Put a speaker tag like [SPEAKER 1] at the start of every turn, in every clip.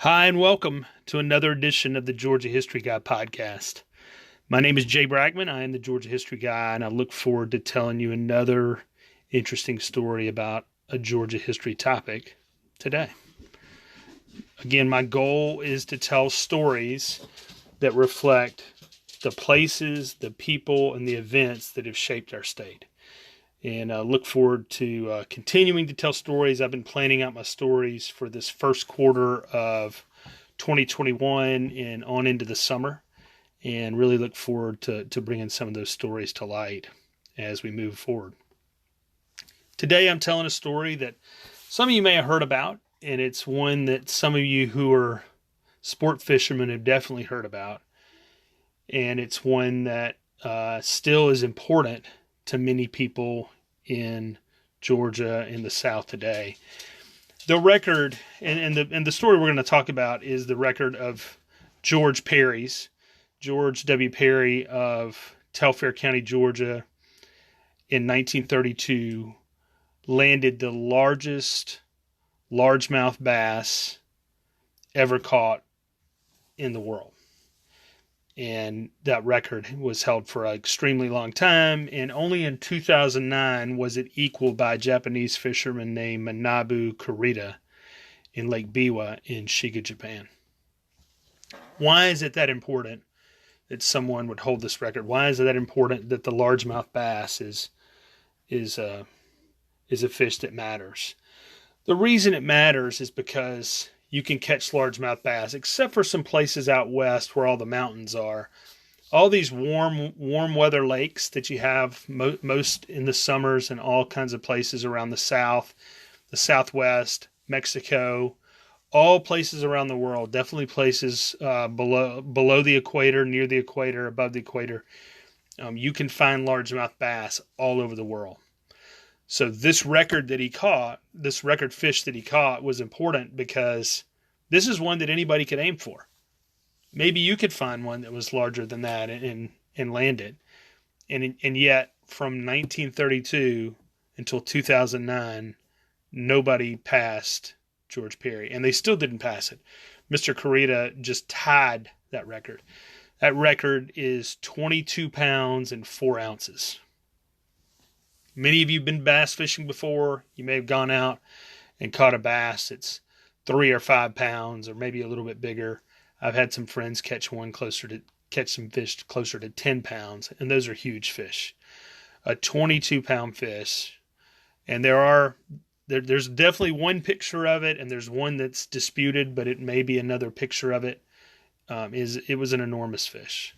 [SPEAKER 1] Hi, and welcome to another edition of the Georgia History Guy podcast. My name is Jay Bragman. I am the Georgia History Guy, and I look forward to telling you another interesting story about a Georgia history topic today. Again, my goal is to tell stories that reflect the places, the people, and the events that have shaped our state. And I look forward to continuing to tell stories. I've been planning out my stories for this first quarter of 2021 and on into the summer, and really look forward to bringing some of those stories to light as we move forward. Today I'm telling a story that some of you may have heard about, and it's one that some of you who are sport fishermen have definitely heard about, and it's one that still is important to many people in Georgia in the South today. The record and the story we're going to talk about is the record of George W. Perry of Telfair County, Georgia, in 1932, landed the largest largemouth bass ever caught in the world. And that record was held for an extremely long time, and only in 2009 was it equaled by a Japanese fisherman named Manabu Kurita in Lake Biwa in Shiga, Japan. Why is it that important that someone would hold this record? Why is it that important that the largemouth bass is a fish that matters? The reason it matters is because you can catch largemouth bass, except for some places out west where all the mountains are. All these warm weather lakes that you have most in the summers and all kinds of places around the South, the Southwest, Mexico, all places around the world, definitely places below the equator, near the equator, above the equator. You can find largemouth bass all over the world. So this record fish that he caught was important because this is one that anybody could aim for. Maybe you could find one that was larger than that and land it. And yet from 1932 until 2009, nobody passed George Perry, and they still didn't pass it. Mr. Kurita just tied that record. That record is 22 pounds and 4 ounces. Many of you have been bass fishing before. You may have gone out and caught a bass that's 3 or 5 pounds, or maybe a little bit bigger. I've had some friends catch some fish closer to 10 pounds, and those are huge fish. A 22-pound fish, and there's definitely one picture of it, and there's one that's disputed, but it may be another picture of it. It was an enormous fish.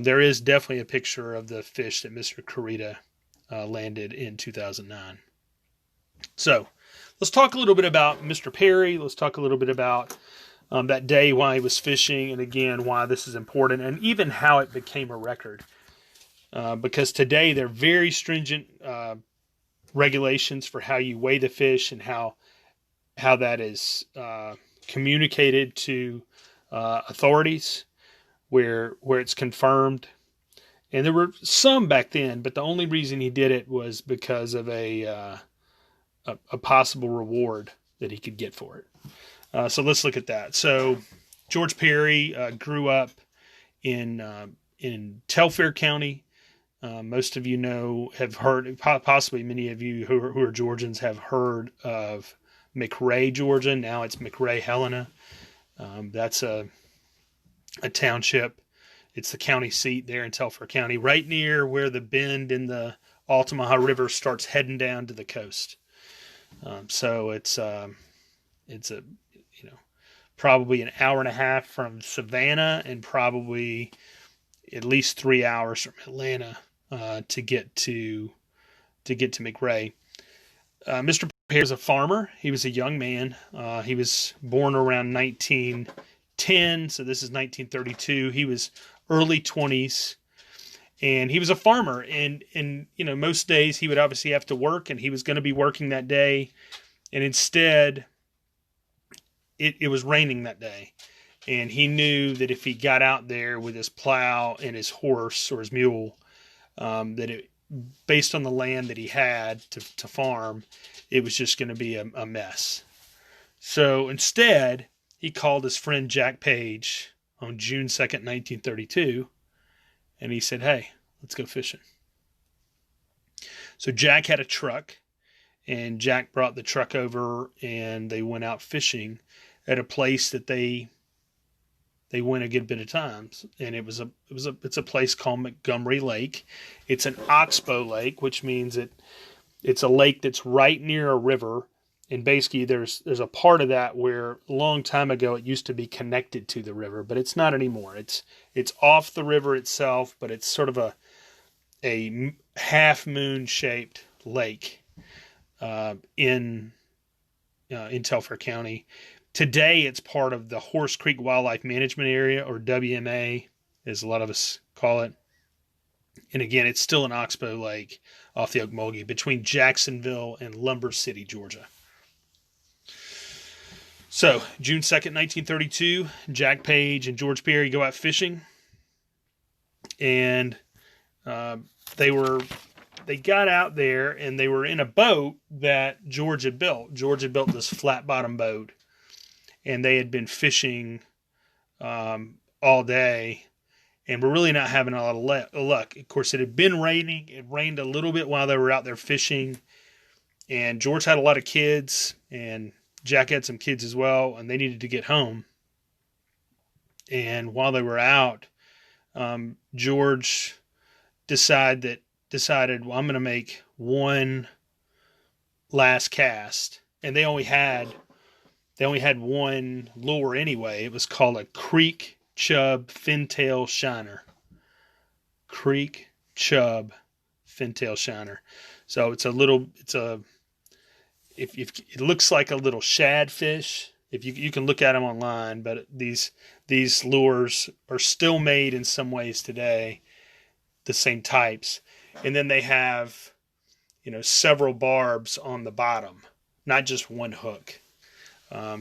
[SPEAKER 1] There is definitely a picture of the fish that Mr. Kurita landed in 2009. So let's talk a little bit about Mr. Perry. Let's talk a little bit about that day, why he was fishing, and again, why this is important, and even how it became a record. Because today there are very stringent regulations for how you weigh the fish and how that is communicated to authorities where it's confirmed. And there were some back then, but the only reason he did it was because of a possible reward that he could get for it. So let's look at that. So George Perry grew up in Telfair County. Most of you have heard, possibly many of you who are Georgians have heard of McRae, Georgia. Now it's McRae, Helena. That's a township. It's the county seat there in Telfair County, right near where the bend in the Altamaha River starts heading down to the coast. So it's probably an hour and a half from Savannah and probably at least 3 hours from Atlanta to get to McRae. Mr. Perry was a farmer. He was a young man. He was born around 1910, so this is 1932. He was early 20s, and he was a farmer. And most days he would obviously have to work, and he was going to be working that day. And instead, it was raining that day. And he knew that if he got out there with his plow and his horse or his mule, based on the land that he had to farm, it was just going to be a mess. So instead, he called his friend Jack Page on June 2nd, 1932, and he said, "Hey, let's go fishing." So Jack had a truck, and Jack brought the truck over, and they went out fishing at a place that they went a good bit of times, and it's a place called Montgomery Lake. It's an oxbow lake, which means it's a lake that's right near a river, and basically there's a part of that where a long time ago it used to be connected to the river, but it's not anymore. It's off the river itself, but it's sort of a half moon shaped lake in Telfair County. Today, it's part of the Horse Creek Wildlife Management Area, or WMA, as a lot of us call it. And again, it's still an oxbow lake off the Ocmulgee between Jacksonville and Lumber City, Georgia. So, June 2nd, 1932, Jack Page and George Perry go out fishing. And they got out there, and they were in a boat that George had built. George had built this flat bottom boat, and they had been fishing all day, and were really not having a lot of luck. Of course, it had been raining. It rained a little bit while they were out there fishing, and George had a lot of kids, and Jack had some kids as well, and they needed to get home. And while they were out, George decided, well, I'm going to make one last cast, and they only had one lure anyway. It was called a Creek Chub Fintail Shiner. Creek Chub Fintail Shiner. So it looks like a little shad fish. If you can look at them online, but these lures are still made in some ways today, the same types. And then they have, several barbs on the bottom, not just one hook.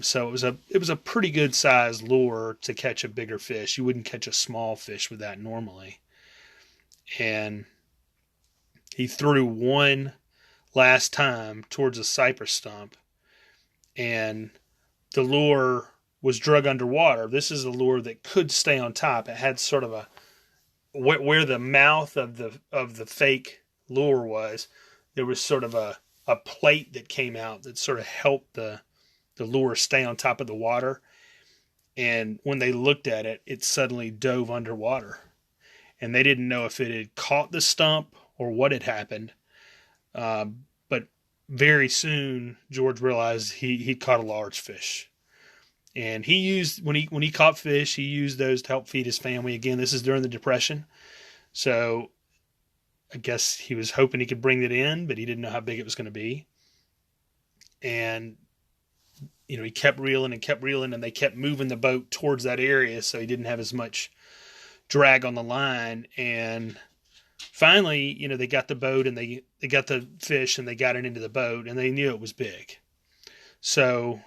[SPEAKER 1] So it was a pretty good sized lure to catch a bigger fish. You wouldn't catch a small fish with that normally. And he threw one last time towards a cypress stump, and the lure was drug underwater. This is a lure that could stay on top. It had sort of where the mouth of the fake lure was, there was sort of a plate that came out that sort of helped the lure stay on top of the water. And when they looked at it, it suddenly dove underwater. And they didn't know if it had caught the stump or what had happened. But very soon, George realized he caught a large fish. And he used, when he caught fish, he used those to help feed his family. Again, this is during the Depression. So I guess he was hoping he could bring it in, but he didn't know how big it was going to be. And he kept reeling, and they kept moving the boat towards that area so he didn't have as much drag on the line. And finally, they got the boat, and they got the fish, and they got it into the boat, and they knew it was big. So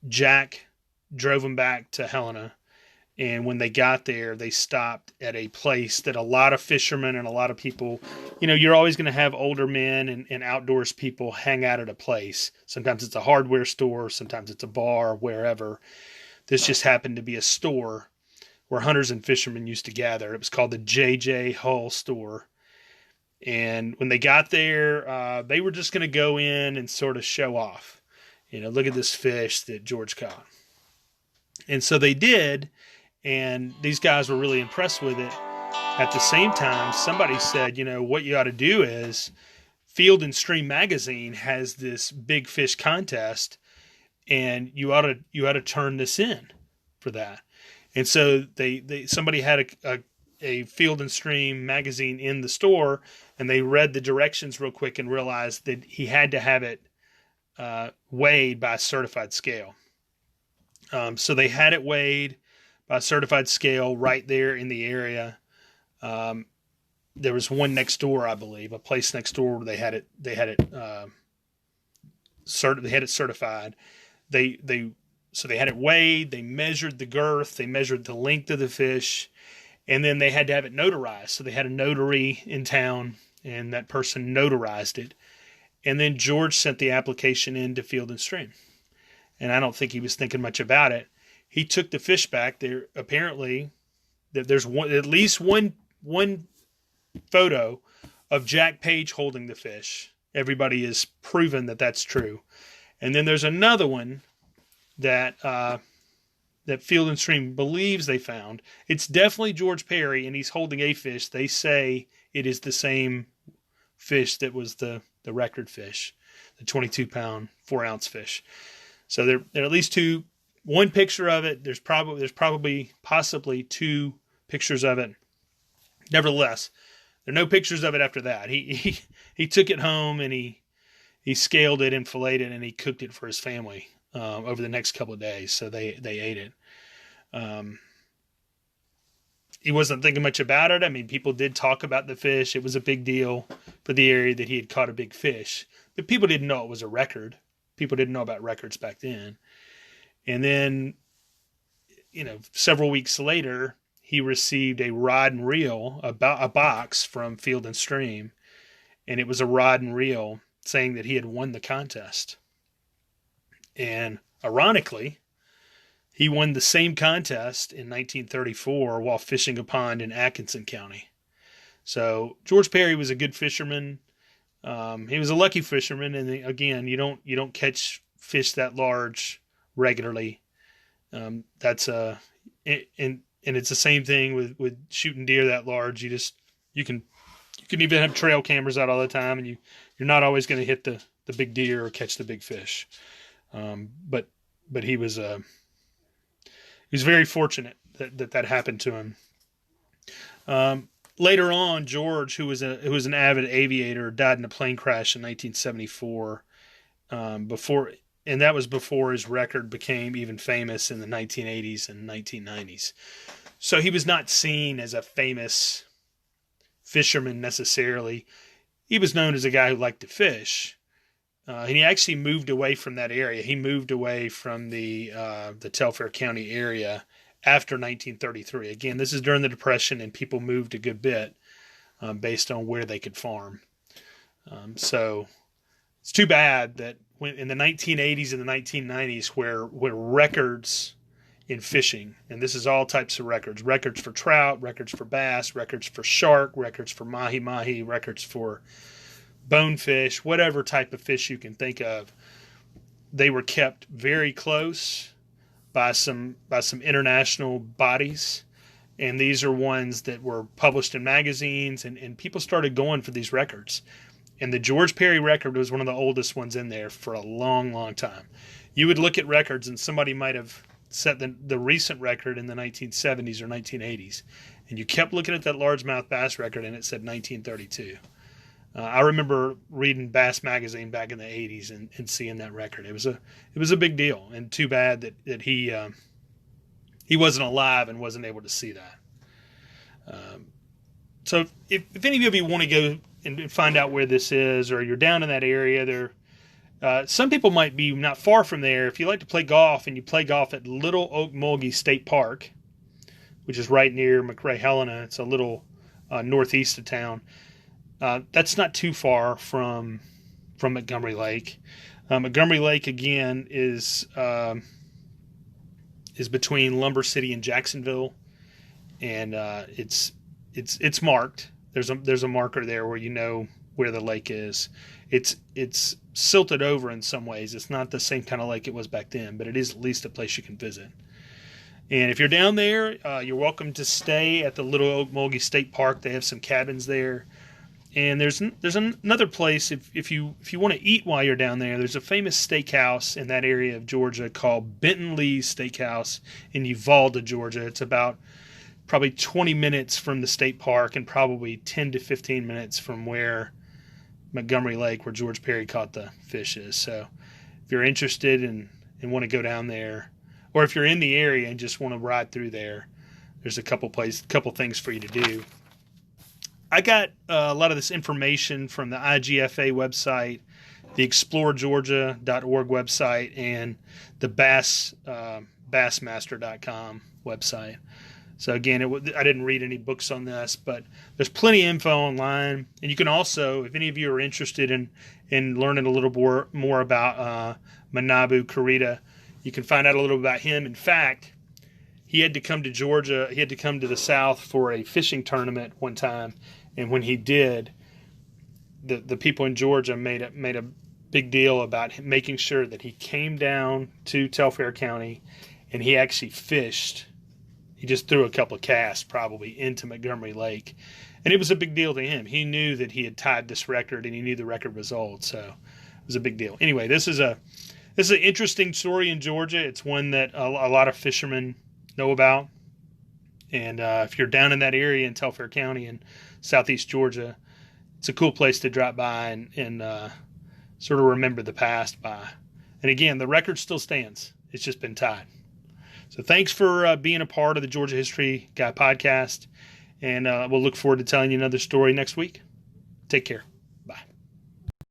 [SPEAKER 1] Jack drove them back to Helena, and when they got there, they stopped at a place that a lot of fishermen and a lot of people, you're always going to have older men and outdoors people hang out at a place. Sometimes it's a hardware store, sometimes it's a bar, wherever. This just happened to be a store where hunters and fishermen used to gather. It was called the J.J. Hull store. And when they got there, they were just going to go in and sort of show off. Look at this fish that George caught. And so they did, and these guys were really impressed with it. At the same time, somebody said, what you ought to do is Field and Stream magazine has this big fish contest, and you ought to turn this in for that. And so somebody had a Field and Stream magazine in the store, and they read the directions real quick and realized that he had to have it weighed by a certified scale. So they had it weighed by a certified scale right there in the area. There was one next door, I believe, a place next door where they had it certified. So they had it weighed, they measured the girth, they measured the length of the fish, and then they had to have it notarized. So they had a notary in town, and that person notarized it. And then George sent the application in to Field and Stream. and I don't think he was thinking much about it. He took the fish back. There apparently there's at least one photo of Jack Page holding the fish. Everybody has proven that that's true. And then there's another one that that Field and Stream believes they found. It's definitely George Perry, and he's holding a fish. They say it is the same fish that was the record fish, the 22-pound, 4-ounce fish. So there are at least one picture of it. There's possibly two pictures of it. Nevertheless, there are no pictures of it after that. He took it home and he scaled it and filleted it, and he cooked it for his family over the next couple of days. So they ate it. He wasn't thinking much about it. I mean, people did talk about the fish. It was a big deal for the area that he had caught a big fish, but people didn't know it was a record. People didn't know about records back then. And then, several weeks later, he received a rod and reel, a box from Field and Stream, and it was a rod and reel saying that he had won the contest. And ironically, he won the same contest in 1934 while fishing a pond in Atkinson County. So George Perry was a good fisherman. He was a lucky fisherman, and again, you don't catch fish that large regularly. And it's the same thing with shooting deer that large. You can even have trail cameras out all the time, and you're not always going to hit the big deer or catch the big fish. But he was very fortunate that happened to him. Later on, George, who was an avid aviator, died in a plane crash in 1974. And that was before his record became even famous in the 1980s and 1990s. So he was not seen as a famous fisherman necessarily. He was known as a guy who liked to fish. And he actually moved away from that area. He moved away from the Telfair County area after 1933. Again, this is during the Depression, and people moved a good bit based on where they could farm. So it's too bad that when in the 1980s and the 1990s, where records in fishing, and this is all types of records for trout, records for bass, records for shark, records for mahi-mahi, records for bonefish, whatever type of fish you can think of, they were kept very close by some international bodies. And these are ones that were published in magazines, and people started going for these records. And the George Perry record was one of the oldest ones in there for a long, long time. You would look at records, and somebody might have set the recent record in the 1970s or 1980s. And you kept looking at that largemouth bass record, and it said 1932. I remember reading Bass Magazine back in the 80s and seeing that record. It was a big deal, and too bad that he wasn't alive and wasn't able to see that. So if any of you want to go and find out where this is, or you're down in that area, some people might be not far from there. If you like to play golf, and you play golf at Little Oak Mulgee State Park, which is right near McRae Helena, it's a little northeast of town. That's not too far from Montgomery Lake. Montgomery Lake again is between Lumber City and Jacksonville, and it's marked. There's a marker there where you know where the lake is. It's silted over in some ways. It's not the same kind of lake it was back then, but it is at least a place you can visit. And if you're down there, you're welcome to stay at the Little Oak Mulgee State Park. They have some cabins there. And there's another place, if you want to eat while you're down there, there's a famous steakhouse in that area of Georgia called Benton Lee's Steakhouse in Uvalde, Georgia. It's about probably 20 minutes from the state park and probably 10 to 15 minutes from where Montgomery Lake, where George Perry caught the fish, is. So if you're interested and want to go down there, or if you're in the area and just want to ride through there, there's a couple things for you to do. I got a lot of this information from the IGFA website, the exploregeorgia.org website, and the bassmaster.com website. So again, I didn't read any books on this, but there's plenty of info online. And you can also, if any of you are interested in learning a little more about Manabu Kurita, You can find out a little about him. In fact, he had to come to Georgia. He had to come to the South for a fishing tournament one time, and when he did, the people in Georgia made a big deal about him making sure that he came down to Telfair County, and he actually fished. He just threw a couple of casts probably into Montgomery Lake, and it was a big deal to him. He knew that he had tied this record, and he knew the record was old, so it was a big deal. Anyway, this is an interesting story in Georgia. It's one that a lot of fishermen know about, and if you're down in that area in Telfair County in southeast Georgia, it's a cool place to drop by and sort of remember the past by. And again, the record still stands. It's just been tied. So thanks for being a part of the Georgia History Guy podcast, and we'll look forward to telling you another story next week. Take care.